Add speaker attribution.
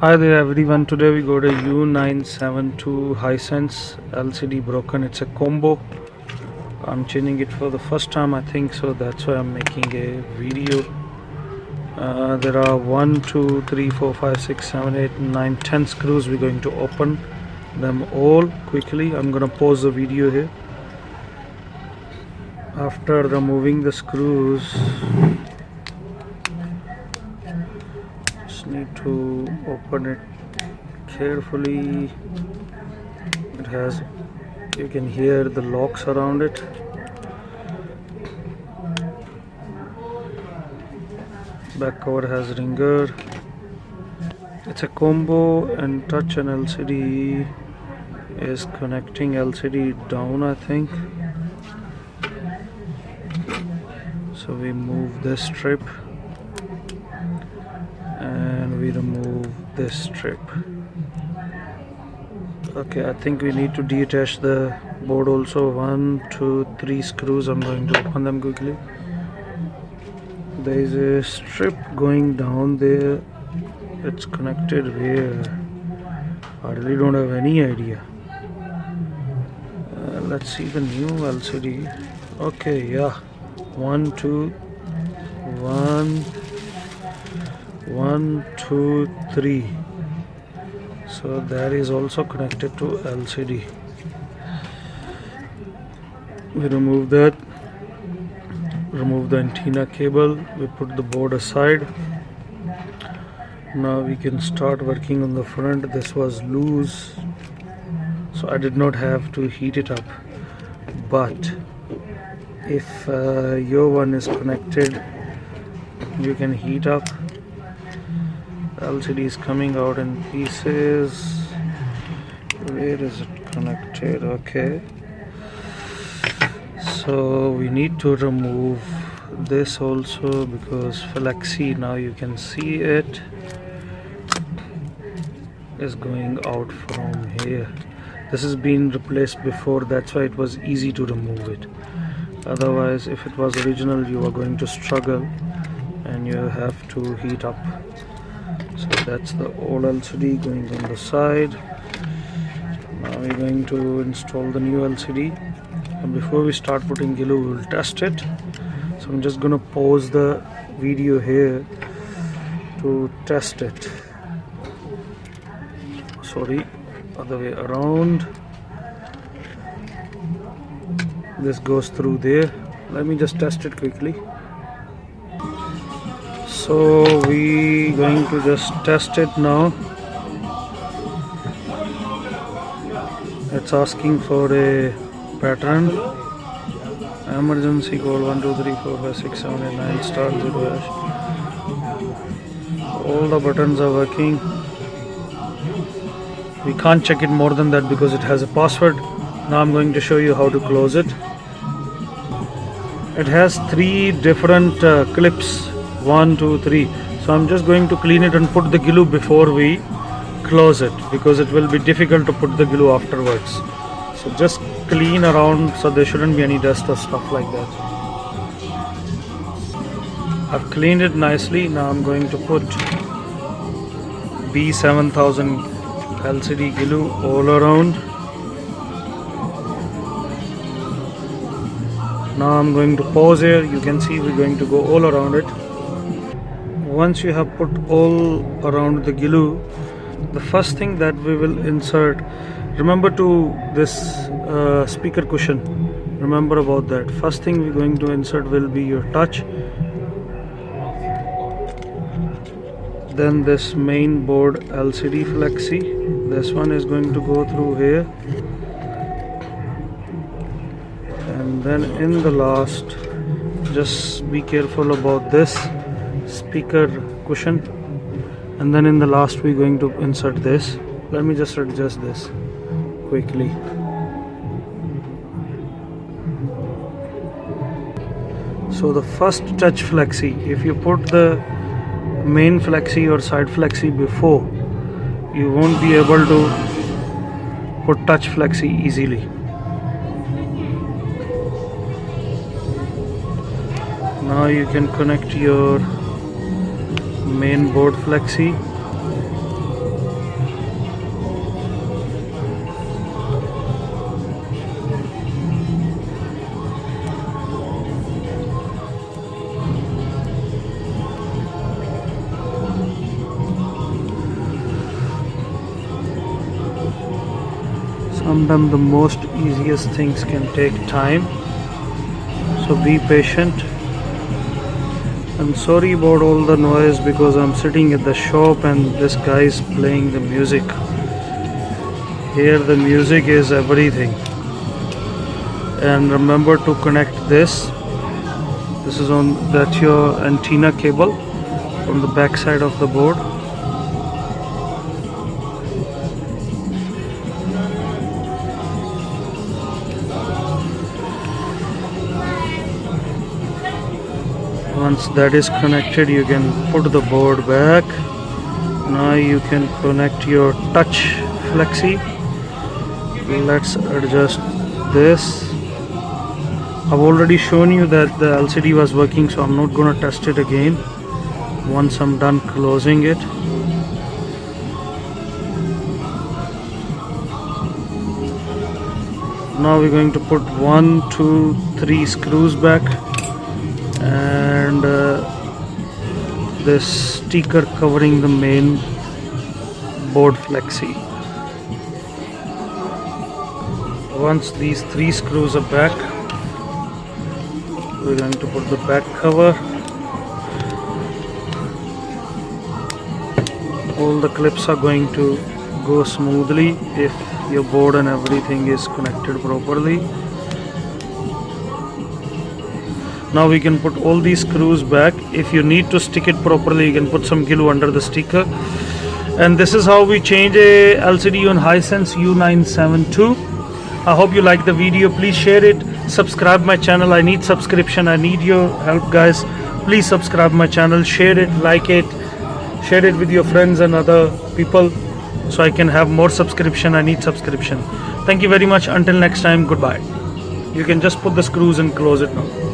Speaker 1: Hi there everyone, today we got a U972 Hisense LCD broken. It's a combo. I'm changing it for the first time I think, so that's why I'm making a video. There are 1, 2, 3, 4, 5, 6, 7, 8, 9, 10 screws. We're going to open them all quickly. I'm gonna pause the video here. After removing the screws, just need to open it carefully. It has, you can hear the locks around it. Back cover has ringer. It's a combo, and touch and LCD is connecting LCD down, I think. So we move this strip and we remove this strip. Okay, I think we need to detach the board also. 1, 2, 3 screws. I'm going to open them quickly. There is a strip going down there. It's connected where? I really don't have any idea. Let's see the new LCD. Okay, yeah. 1, 2, 3. So that is also connected to LCD. We remove that. Remove the antenna cable. We put the board aside. Now we can start working on the front. This was loose, so I did not have to heat it up. But if your one is connected, you can heat up. LCD is coming out in pieces. Where is it connected? Okay, so we need to remove this also, because flexi, now you can see it, is going out from here. This has been replaced before, that's why it was easy to remove it. Otherwise, if it was original, you are going to struggle and you have to heat up. So that's the old LCD going on the side. Now we're going to install the new LCD, and before we start putting glue, we will test it. So I'm just gonna pause the video here to test it. Sorry, other way around. This goes through there. Let me just test it quickly. So we going to just test it now. It's asking for a pattern. Emergency call 1, 2, 3, 4, 5, 6, 7, 8, 9 star 0 hash. All the buttons are working. We can't check it more than that because it has a password. Now I'm going to show you how to close it. It has 3 different clips. 1, 2, 3. So I'm just going to clean it and put the glue before we close it, because it will be difficult to put the glue afterwards. So just clean around so there shouldn't be any dust or stuff like that. I've cleaned it nicely. Now I'm going to put B7000 LCD glue all around. Now I'm going to pause here. You can see we're going to go all around it. Once you have put all around the glue, the first thing that we will insert, remember to this speaker cushion, remember about that. First thing we're going to insert will be your touch, then this main board LCD flexi. This one is going to go through here, and then in the last, just be careful about this speaker cushion, and then in the last we're going to insert this. Let me just adjust this quickly. So the first touch flexi, if you put the main flexi or side flexi before, you won't be able to put touch flexi easily. Now you can connect your main board flexi Sometimes the most easiest things can take time, so be patient. I'm sorry about all the noise because I'm sitting at the shop and this guy is playing the music. Here the music is everything. And remember to connect this. This is on that's your antenna cable from the back side of the board. Once that is connected, you can put the board back. Now you can connect your touch flexi. Let's adjust this. I've already shown you that the LCD was working, so I'm not gonna test it again once I'm done closing it. Now we're going to put 1, 2, 3 screws back and this sticker covering the main board flexi. Once these 3 screws are back, we're going to put the back cover. All the clips are going to go smoothly if your board and everything is connected properly. Now we can put all these screws back. If you need to stick it properly, you can put some glue under the sticker. And this is how we change a LCD on Hisense U972. I hope you like the video. Please share it, subscribe my channel. I need subscription, I need your help, guys. Please subscribe my channel, share it, like it, share it with your friends and other people so I can have more subscription. I need subscription. Thank you very much. Until next time, goodbye. You can just put the screws and close it now.